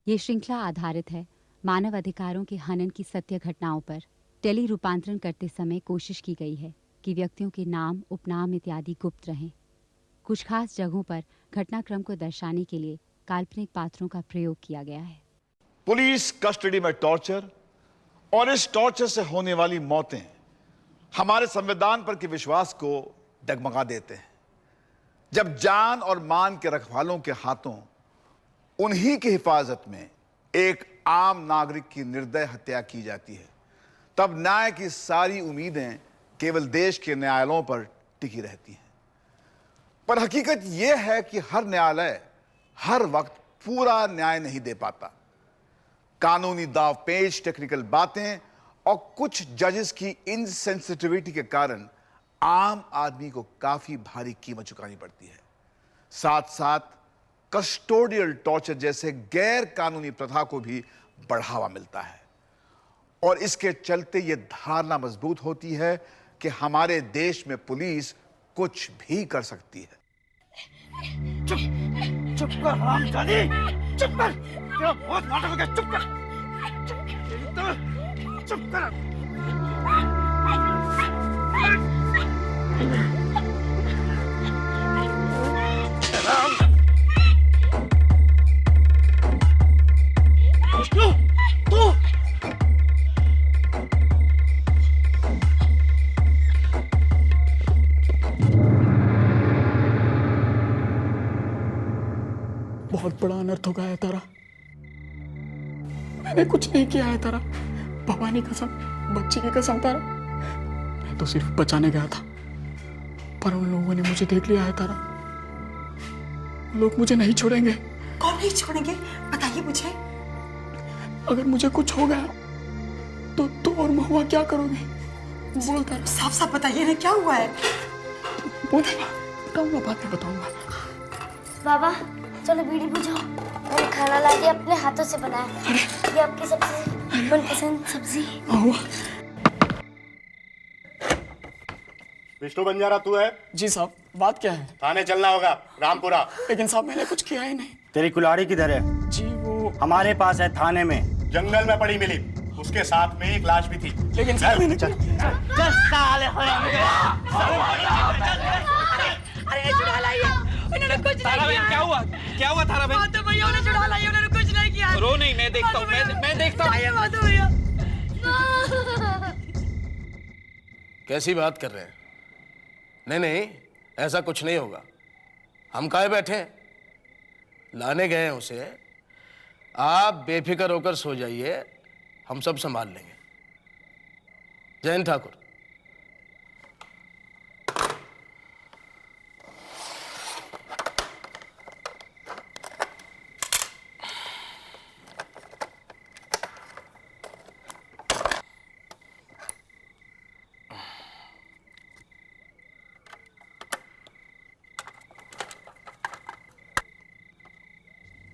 ये श्रृंखला आधारित है मानव अधिकारों के हनन की सत्य घटनाओं पर। टेली रूपांतरण करते समय कोशिश की गई है कि व्यक्तियों के नाम, उपनाम इत्यादि गुप्त रहें। कुछ खास जगहों पर घटनाक्रम को दर्शाने के लिए काल्पनिक पात्रों का प्रयोग किया गया है। पुलिस कस्टडी में टॉर्चर और इस टॉर्चर से होने वाली मौतें हमारे संविधान पर के विश्वास को डगमगा देते हैं। जब जान और मान के रखवालों के हाथों उन्हीं की हिफाजत में एक आम नागरिक की निर्दय हत्या की जाती है, तब न्याय की सारी उम्मीदें केवल देश के न्यायालयों पर टिकी रहती हैं। पर हकीकत यह है कि हर न्यायालय हर वक्त पूरा न्याय नहीं दे पाता। कानूनी दावपेच, टेक्निकल बातें और कुछ जजेस की इनसेंसिटिविटी के कारण आम आदमी को काफी भारी कीमत चुकानी पड़ती है। साथ साथ कस्टोडियल टॉर्चर जैसे गैर कानूनी प्रथा को भी बढ़ावा मिलता है और इसके चलते यह धारणा मजबूत होती है कि हमारे देश में पुलिस कुछ भी कर सकती है। चुप कर हरामजादी, चुप कर। तेरा बहुत नाटक हो गया, चुप कर। चुप कर। बहुत बड़ा अनर्थ हो गया है तारा। मैंने कुछ नहीं किया है तारा, भवानी कसम, बच्ची की कसम तारा। मैं तो सिर्फ बचाने गया था, पर उन लोगों ने मुझे देख लिया है तारा। लोग मुझे नहीं छोड़ेंगे। कौन नहीं छोड़ेंगे, बताइए मुझे। अगर मुझे कुछ हो गया तो तू और महुआ क्या करोगे? बोल तारा, साफ साफ बताइए ना, क्या हुआ है? बोल, बताऊंगा, बाद में बताऊंगा। बाबा चलो बीड़ी बुझाओ, मैंने खाना ला दिया, अपने हाथों से बनाया। ये आपकी सबसे मनपसंद सब्जी। विष्णु बंजारा तू है? जी साहब, बात क्या है? थाने चलना होगा, रामपुरा। लेकिन साहब मैंने कुछ किया ही नहीं। तेरी कुल्हाड़ी किधर है? जी वो हमारे पास है, थाने में। जंगल में पड़ी मिली, उसके साथ में एक लाश भी थी। लेकिन साहब मैंने अरे छुड़ा लाइए, उन्होंने कुछ नहीं किया। क्या हुआ? क्या हुआ थारा बहन? माधव भैया उन्हें छुड़ा लाइए, उन्होंने कुछ नहीं किया। रो नहीं, मैं देखता हूँ, मैं देखता हूँ। माधव भैया कैसी बात कर रहे हैं? नहीं नहीं, ऐसा कुछ नहीं होगा। हम काहे बैठे हैं? लाने गए हैं उसे। आप बेफिक्र होकर सो जाइए, हम सब संभाल लेंगे। जयंत ठाकुर।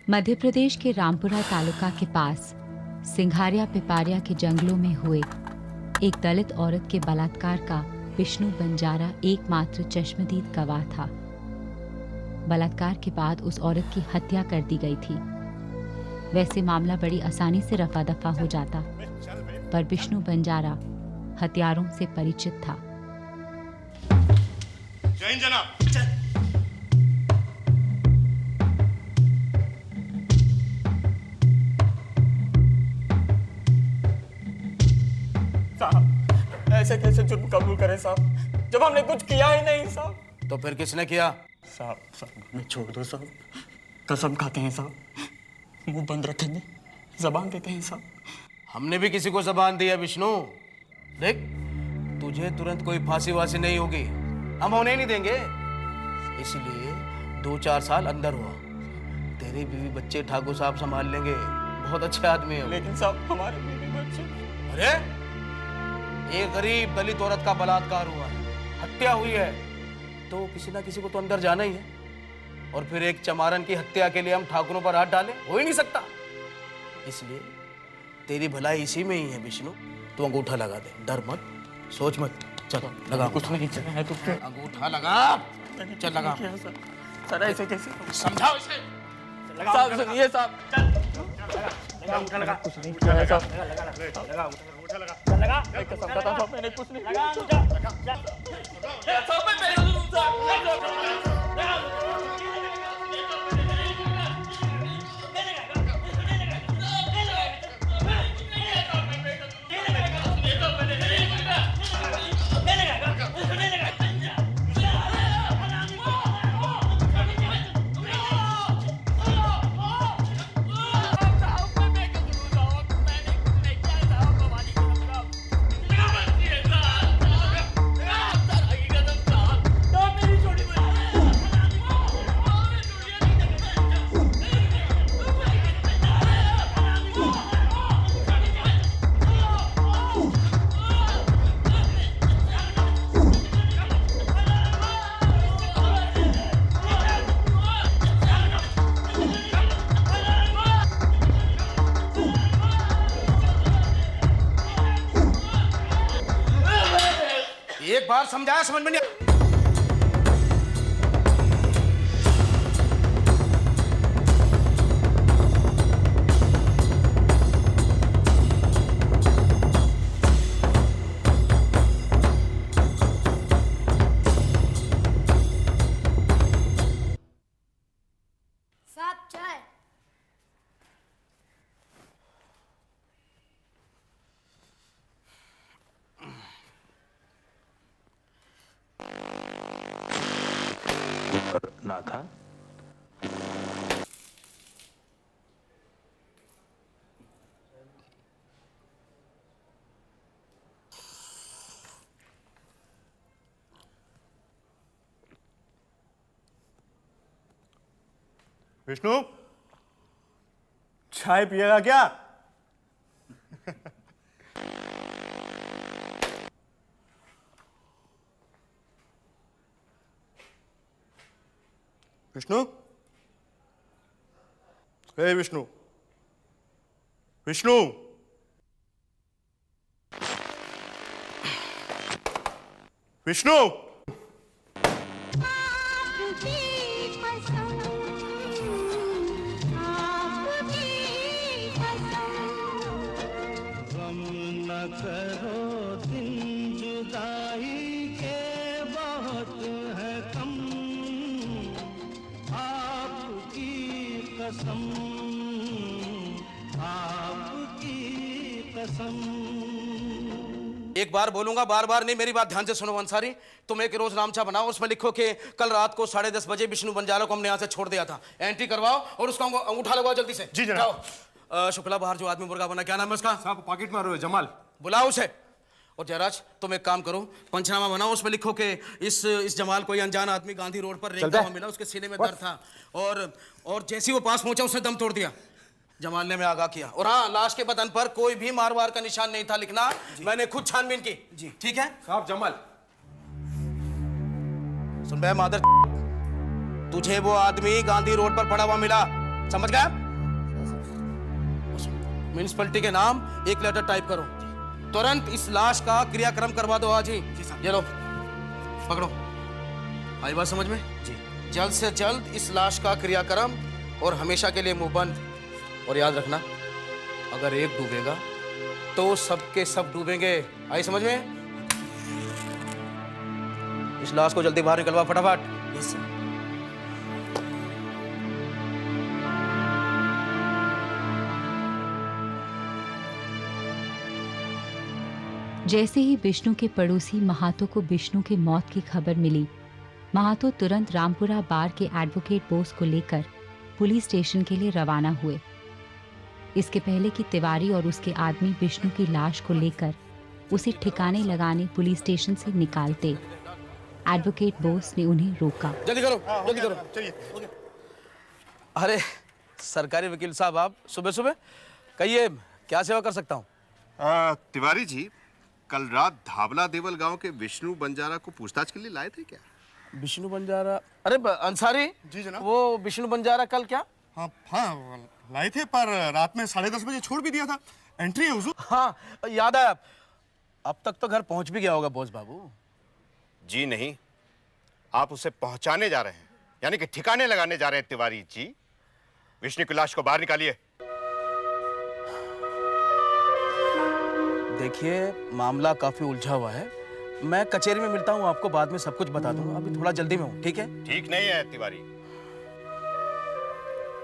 मध्य प्रदेश के रामपुरा तालुका के पास सिंघारिया पिपारिया के जंगलों में हुए एक दलित औरत के बलात्कार का विष्णु बंजारा एकमात्र चश्मदीद गवाह था। बलात्कार के बाद उस औरत की हत्या कर दी गई थी। वैसे मामला बड़ी आसानी से रफा दफा हो जाता, पर विष्णु बंजारा हत्यारों से परिचित था। जय जनाब। साहब ऐसे कैसे जुर्म कबूल करें साहब, जब हमने कुछ किया ही नहीं साहब। तो फिर किसने किया? साहब हमें छोड़ दो साहब, कसम खाते हैं साहब, मुंह बंद रखेंगे, जबान देते हैं साहब। हमने भी किसी को जबान दी है विष्णु। देख, तुझे तुरंत कोई फांसी वासी नहीं होगी, हम होने नहीं देंगे। इसलिए 2-4 साल अंदर हुआ। तेरे बीवी बच्चे ठाकुर साहब संभाल लेंगे, बहुत अच्छे आदमी है। लेकिन साहब हमारे बीवी बच्चे। अरे एक गरीब दलित औरत का बलात्कार हुआ है, हत्या हुई है, तो किसी ना किसी को तो अंदर जाना ही है। और फिर एक चमारन की हत्या के लिए हम ठाकुरों पर हाथ डालें, हो ही नहीं सकता। इसलिए तेरी भलाई इसी में ही है विष्णु, तू अंगूठा लगा दे, डर मत, सोच मत। चलो लगा। कुछ नहीं चला है तो फिर अंगूठा लगा, चल लगा। सर ऐसे कैसे समझाओ इसे। साहब सुनिए साहब, एक बार समझाया समझ में नहीं साहब चाय। ना था। विष्णु, चाय पिएगा क्या? विष्णु, हे विष्णु, विष्णु, विष्णु, एक बार बोलूंगा, बार बार नहीं। मेरी बात ध्यान से सुनो अंसारी। तुम एक रोज नामचा बनाओ, उसमें लिखो कि कल रात को 10:30 बजे विष्णु बंजारा को हमने यहाँ से छोड़ दिया था। एंट्री करवाओ और उसका अंगूठा लगवाओ जल्दी से। जी जनाब। जाओ। शुक्ला बाहर जो आदमी मुर्गा बना, क्या नाम है उसका? साहब पॉकेट मारो है, जमाल। बुलाओ उसे। और जयराज तुम एक काम करो, पंचनामा बनाओ, उसमें लिखो कि इस जमाल कोई अनजान आदमी गांधी रोड पर रेंगता हुआ मिला, उसके सीने में दर्द था और जैसे ही वो पास पहुंचा उसने दम तोड़ दिया। जमाल ने मैं आगाह किया। और हाँ, लाश के बदन पर कोई भी मारवार का निशान नहीं था लिखना, मैंने खुद छानबीन की। जी ठीक है साहब। जमाल, सुन बे मादर, तुझे वो आदमी गांधी रोड पर पड़ा हुआ मिला, समझ गया? म्युनिसिपैलिटी के नाम एक लेटर टाइप करो, तुरंत इस लाश का क्रियाक्रम करवा दो आज ही। ये लो पकड़ो। आई बात समझ में? जी। जल्द से जल्द इस लाश का क्रियाक्रम और हमेशा के लिए मुंह बंद। और याद रखना, अगर एक डूबेगा तो सबके सब डूबेंगे। आई समझ में? इस लाश को जल्दी बाहर निकलवा फटाफट। Yes sir. जैसे ही विष्णु के पड़ोसी महातो को विष्णु की मौत की खबर मिली, महातो तुरंत रामपुरा बार के एडवोकेट बोस को लेकर पुलिस स्टेशन के लिए रवाना हुए। इसके पहले कि तिवारी और उसके आदमी विष्णु की लाश को लेकर उसे ठिकाने लगाने पुलिस स्टेशन से निकालते, एडवोकेट बोस ने उन्हें रोका। जल्दी करो, जल्दी करो। चलिए। अरे सरकारी वकील साहब, आप सुबह सुबह, कहिए क्या सेवा कर सकता हूँ? तिवारी जी, कल रात धाबला देवल गांव के विष्णु बंजारा को पूछताछ के लिए लाए थे क्या? विष्णु बंजारा? अरे अंसारी जी जनाब। वो विष्णु बंजारा कल क्या? हाँ लाए थे, पर रात में 10:30 बजे छोड़ भी दिया था। एंट्री है हुजूर। हाँ याद है। अब तक तो घर पहुंच भी गया होगा बोस बाबू। जी नहीं, आप उसे पहुंचाने जा रहे हैं, यानी कि ठिकाने लगाने जा रहे हैं तिवारी जी। विष्णु की लाश को बाहर निकालिए। देखिए मामला काफी उलझा हुआ है। मैं कचहरी में मिलता हूँ, आपको बाद में सब कुछ बता दूंगा। अभी थोड़ा जल्दी में हूँ, ठीक है? ठीक नहीं है तिवारी।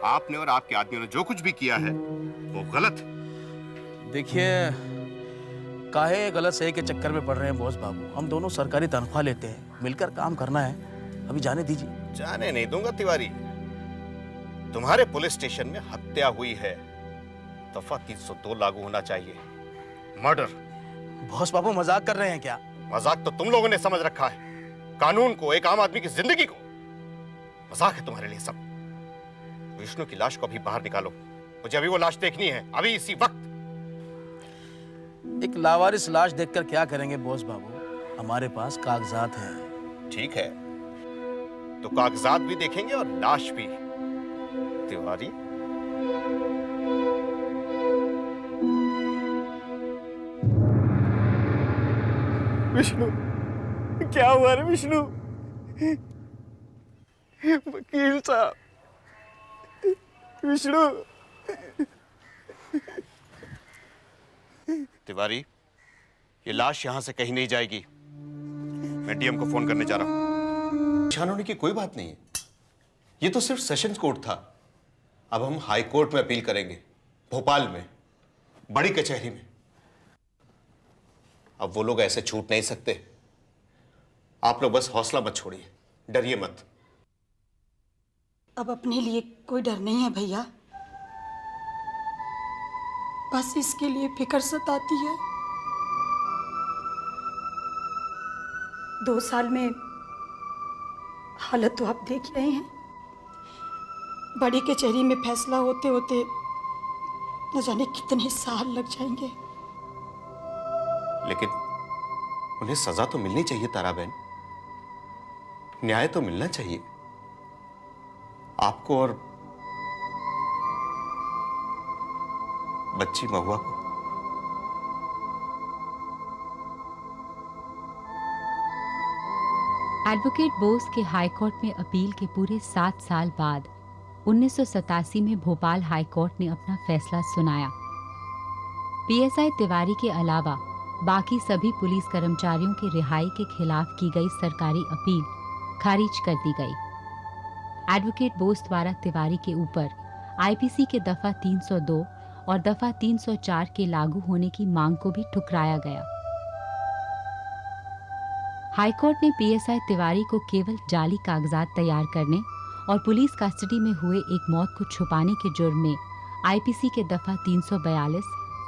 आपने और आपके आदमियों ने जो कुछ भी किया है वो गलत है। देखिए काहे गलत सही के चक्कर में पड़ रहे हैं बॉस बाबू। हम दोनों सरकारी तनख्वाह लेते हैं, मिलकर काम करना है। अभी जाने दीजिए। जाने नहीं दूंगा तिवारी। तुम्हारे पुलिस स्टेशन में हत्या हुई है, दफा 302 लागू होना चाहिए। मर्डर। बॉस बाबू मजाक कर रहे हैं क्या? मजाक तो तुम लोगों ने समझ रखा है, कानून को, एक आम आदमी की जिंदगी को। मजाक है तुम्हारे लिए सब। विष्णु की लाश को अभी बाहर निकालो, मुझे अभी वो लाश देखनी है, अभी इसी वक्त। एक लावारिस लाश देखकर क्या करेंगे बॉस बाबू? हमारे पास कागजात हैं। ठीक है, तो कागजात भी देखेंगे और लाश भी। तिवारी, विष्णु, क्या हुआ रे विष्णु? वकील साहब, विष्णु। तिवारी, ये लाश यहां से कहीं नहीं जाएगी। मैं डीएम को फोन करने जा रहा हूं। परेशान होने की कोई बात नहीं है, ये तो सिर्फ सेशंस कोर्ट था। अब हम हाई कोर्ट में अपील करेंगे, भोपाल में, बड़ी कचहरी में। अब वो लोग ऐसे छूट नहीं सकते। आप लोग बस हौसला मत छोड़िए, डरिए मत। अब अपने लिए कोई डर नहीं है भैया, बस इसके लिए फिक्र सताती है। 2 साल में हालत तो आप देख रहे हैं। बड़ी कचहरी में फैसला होते होते न जाने कितने साल लग जाएंगे। लेकिन उन्हें सजा तो मिलनी चाहिए ताराबेन, न्याय तो मिलना चाहिए आपको और बच्ची महुआ को। एडवोकेट बोस के हाईकोर्ट में अपील के पूरे 7 साल बाद 1987 में भोपाल हाईकोर्ट ने अपना फैसला सुनाया। पीएसआई तिवारी के अलावा बाकी सभी पुलिस कर्मचारियों की रिहाई के खिलाफ की गई सरकारी अपील खारिज कर दी गई। एडवोकेट बोस द्वारा तिवारी के ऊपर आईपीसी के दफा 302 और दफा 304 के लागू होने की मांग को भी ठुकराया गया। हाईकोर्ट ने पीएसआई तिवारी को केवल जाली कागजात तैयार करने और पुलिस कस्टडी में हुए एक मौत को छुपाने के जुर्म में आईपीसी के दफा 342,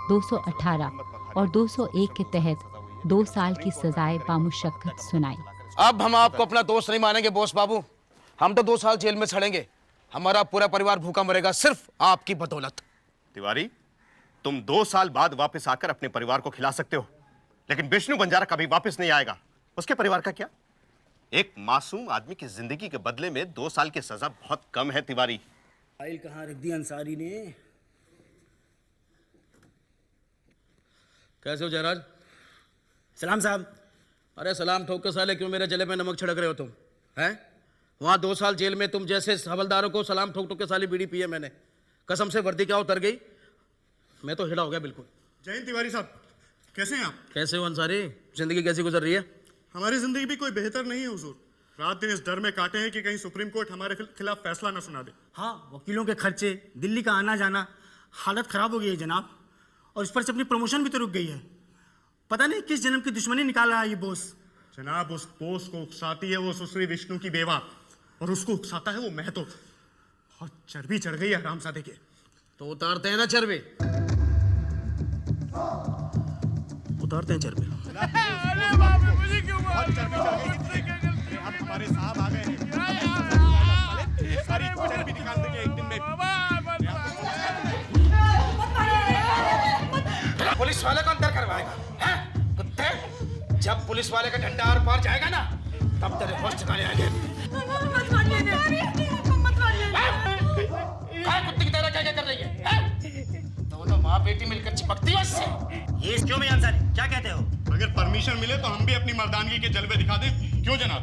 218 और 201 के तहत 2 साल की सजाए बामुशक्कत सुनाई। अब हम आपको अपना दोस्त नहीं मानेंगे बॉस बाबू। हम तो 2 साल जेल में सड़ेंगे, हमारा पूरा परिवार भूखा मरेगा सिर्फ आपकी बदौलत। तिवारी, तुम 2 साल बाद वापस आकर अपने परिवार को खिला सकते हो, लेकिन विष्णु बंजारा कभी वापस नहीं आएगा। उसके परिवार का क्या? एक मासूम आदमी की जिंदगी के बदले में 2 साल की सजा बहुत कम है तिवारी। फाइल कहाँ रख दी अंसारी ने? कैसे हो जयराज? सलाम साहब। अरे सलाम ठोक के साले क्यों मेरे जले में नमक छिड़क रहे हो तुम? हैं? वहां 2 साल जेल में तुम जैसे हवलदारों को सलाम ठोक ठोक के साली बीड़ी पिए मैंने। कसम से वर्दी क्या उतर गई, मैं तो हिला हो गया बिल्कुल। जय हिंद तिवारी साहब, कैसे हैं आप? कैसे हो अंसारी? जिंदगी कैसी गुजर रही है? हमारी जिंदगी भी कोई बेहतर नहीं है हुजूर। रात दिन इस डर में काटे हैं कि कहीं सुप्रीम कोर्ट हमारे खिलाफ फैसला न सुना दे। हाँ, वकीलों के खर्चे, दिल्ली का आना जाना, हालत खराब हो गई है जनाब। और इस पर से अपनी प्रमोशन भी तो रुक गई है। पता नहीं किस जन्म की दुश्मनी निकाल रहा है ये बोस। जनाब, उस बोस को उकसाती है वो सुश्री विष्णु की बेवा, और उसको उकसाता है वो महतो। बहुत चर्बी चढ़ गई है हरामजादे के। तो उतारते हैं ना चर्बी, उतारते हैं चर्बी। अब हमारे साहब आ गए हैं, सारी चर्बी निकाल देंगे एक दिन में। पुलिस वाले को अंदर करवाएगा, हैं? कुत्ते, जब पुलिस वाले का डंडा आर पार जाएगा ना, तब तेरे होश ठिकाने आएंगे। काय कुत्ते की तरह क्या कर रही है? दोनों माँ बेटी मिलकर चिपकती है इससे। ये क्यों में अंसारी, क्या कहते हो? अगर परमिशन मिले तो हम भी अपनी मर्दानगी के जलवे दिखा दें, क्यों जनाब?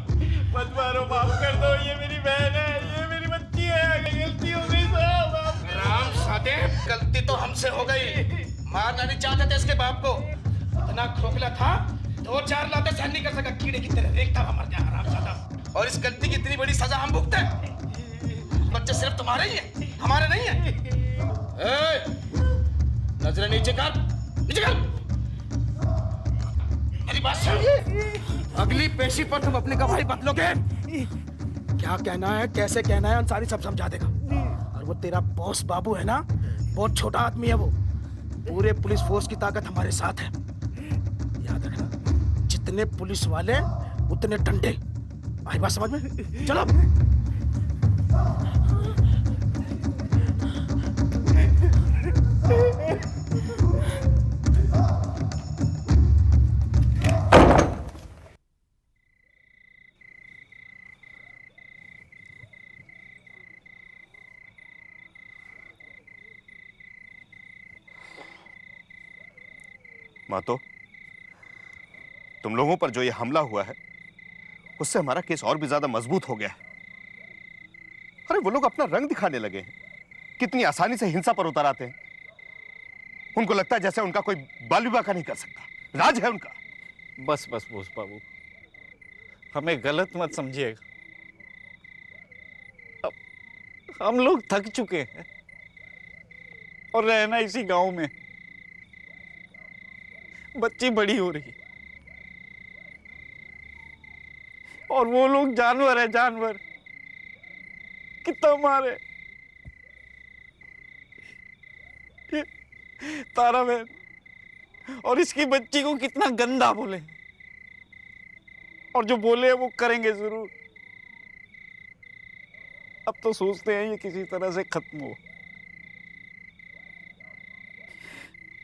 मत मारो, माफ कर दो, ये मेरी बहन है, ये मेरी बच्ची है, गलती हो गई साहब। राम सादे, गलती तो हमसे हो गई, मारना नहीं चाहते थे इसके बाप को। इतना खोखला था 2-4 लाते सहन नहीं कर सका, कीड़े की तरह देखता हुआ मर गया हरामजादा। और इस गलती की इतनी बड़ी सजा हम भुगते हैं। बच्चे सिर्फ तुम्हारे ही हैं, हमारे नहीं हैं। नजरें नीचे कर, नीचे कर। मेरी बात सुन, अगली पेशी पर तुम अपनी गवाही बदलोगे। क्या कहना है, कैसे कहना है, अंसारी सब समझा देगा। और वो तेरा बॉस बाबू है ना, बहुत छोटा आदमी है वो। पूरे पुलिस फोर्स की ताकत हमारे साथ है, याद रखना। जितने पुलिस वाले उतने डंडे। आई बात समझ में? चलो। मातो, तुम लोगों पर जो ये हमला हुआ है उससे हमारा केस और भी ज्यादा मजबूत हो गया है। अरे वो लोग अपना रंग दिखाने लगे हैं, कितनी आसानी से हिंसा पर उतर आते हैं। उनको लगता है जैसे उनका कोई बाल विवाह का नहीं कर सकता, राज है उनका। बस बस बोस बाबू, हमें गलत मत समझिएगा। अब हम लोग थक चुके हैं और रहना इसी गांव में। बच्ची बड़ी हो रही और वो लोग जानवर है, जानवर। कितना मारे तारा बहन और इसकी बच्ची को कितना गंदा बोले, और जो बोले वो करेंगे जरूर। अब तो सोचते हैं ये किसी तरह से खत्म हो।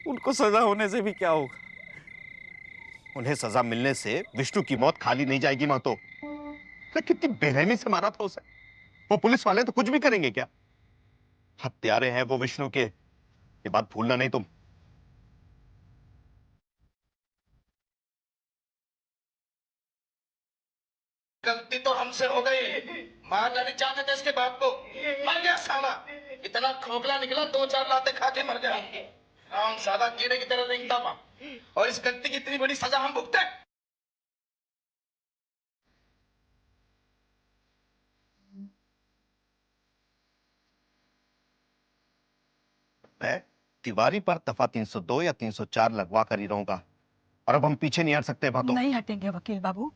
उनको सजा होने से भी क्या होगा? उन्हें सजा मिलने से विष्णु की मौत खाली नहीं जाएगी मातो। कितनी बेरहमी से मारा था उसे। वो पुलिस वाले तो कुछ भी करेंगे क्या? हत्यारे हैं वो विष्णु के, ये बात भूलना नहीं तुम। गलती तो हमसे हो गई, मारना नहीं चाहते थे इसके बाप को, मर गया साला। इतना खोखला निकला, 2-4 लाते खा के मर गया। हम सादा कीड़े की तरह देखता था, और इस गलती की इतनी बड़ी सजा हम भुगते हैं। मैं तिवारी पर दफा 302 या 304 लगवा कर ही रहूंगा, और अब हम पीछे नहीं हट सकते। बातों नहीं हटेंगे वकील बाबू,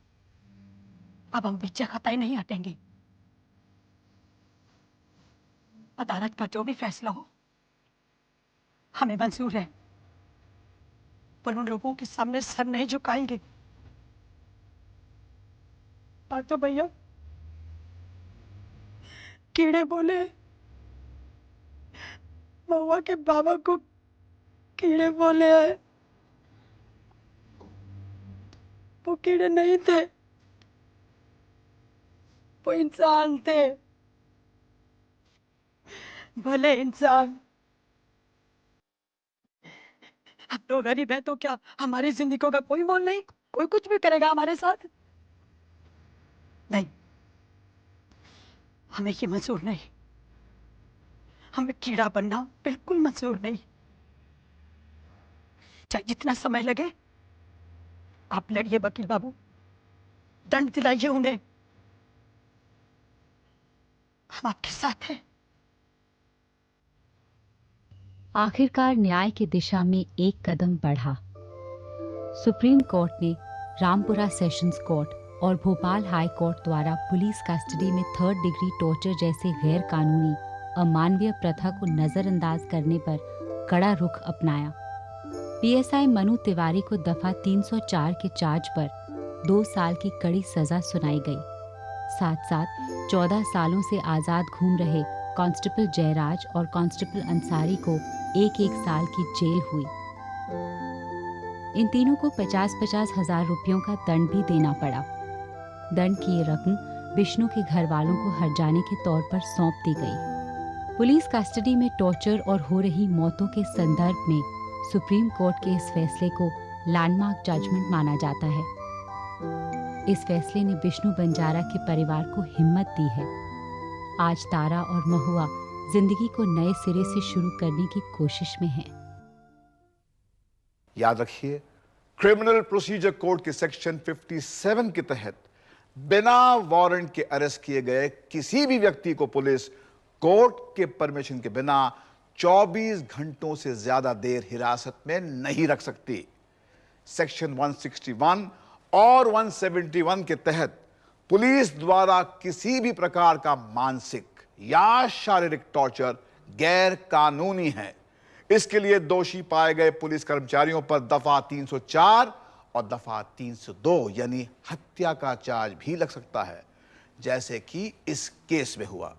अब हम पीछे कतई नहीं हटेंगे। अदालत का जो भी फैसला हो हमें मंजूर है, पर उन लोगों के सामने सर नहीं झुकाएंगे। तो भैया, कीड़े बोले, महुआ के बाबा को कीड़े बोले हैं। वो कीड़े नहीं थे, वो इंसान थे, भले इंसान। हम लोग गरीब है तो क्या हमारी जिंदगी का कोई मोल नहीं? कोई कुछ भी करेगा हमारे साथ? नहीं, हमें ये मंजूर नहीं। हमें कीड़ा बनना बिल्कुल मंजूर नहीं। चाहे जितना समय लगे आप लड़िए वकील बाबू, दंड दिलाइए उन्हें, हम आपके साथ हैं। आखिरकार न्याय की दिशा में एक कदम बढ़ा। सुप्रीम कोर्ट ने रामपुरा सेशंस कोर्ट और भोपाल हाई कोर्ट द्वारा पुलिस कस्टडी में 3rd डिग्री टॉर्चर जैसे गैर कानूनी अमानवीय प्रथा को नजरअंदाज करने पर कड़ा रुख अपनाया। पीएसआई मनु तिवारी को दफा 304 के चार्ज पर 2 साल की कड़ी सजा सुनाई गई। साथ साथ 14 सालों से आजाद घूम रहे कांस्टेबल जयराज और कांस्टेबल अंसारी को 1-1 साल की जेल हुई। इन तीनों को 50-50 हजार रुपयों का दंड भी देना पड़ा। दंड की ये रकम विष्णु के घर वालों को हर्जाने के तौर पर सौंप दी गई। पुलिस कस्टडी में टॉर्चर और हो रही मौतों के संदर्भ में सुप्रीम कोर्ट के इस फैसले को लैंडमार्क जजमेंट माना जाता है। इस फैसले ने विष्णु बंजारा के परिवार को हिम्मत दी है। आज तारा और महुआ जिंदगी को नए सिरे से शुरू करने की कोशिश में हैं। याद रखिए, क्रिमिनल प्रोसीजर कोड के सेक्शन 57 के तहत बिना वारंट के अरेस्ट किए गए किसी भी व्यक्ति को पुलिस कोर्ट के परमिशन के बिना 24 घंटों से ज्यादा देर हिरासत में नहीं रख सकती। सेक्शन 161 और 171 के तहत पुलिस द्वारा किसी भी प्रकार का मानसिक या शारीरिक टॉर्चर गैर कानूनी है। इसके लिए दोषी पाए गए पुलिस कर्मचारियों पर दफा 304 और दफा 302 यानी हत्या का चार्ज भी लग सकता है, जैसे कि इस केस में हुआ।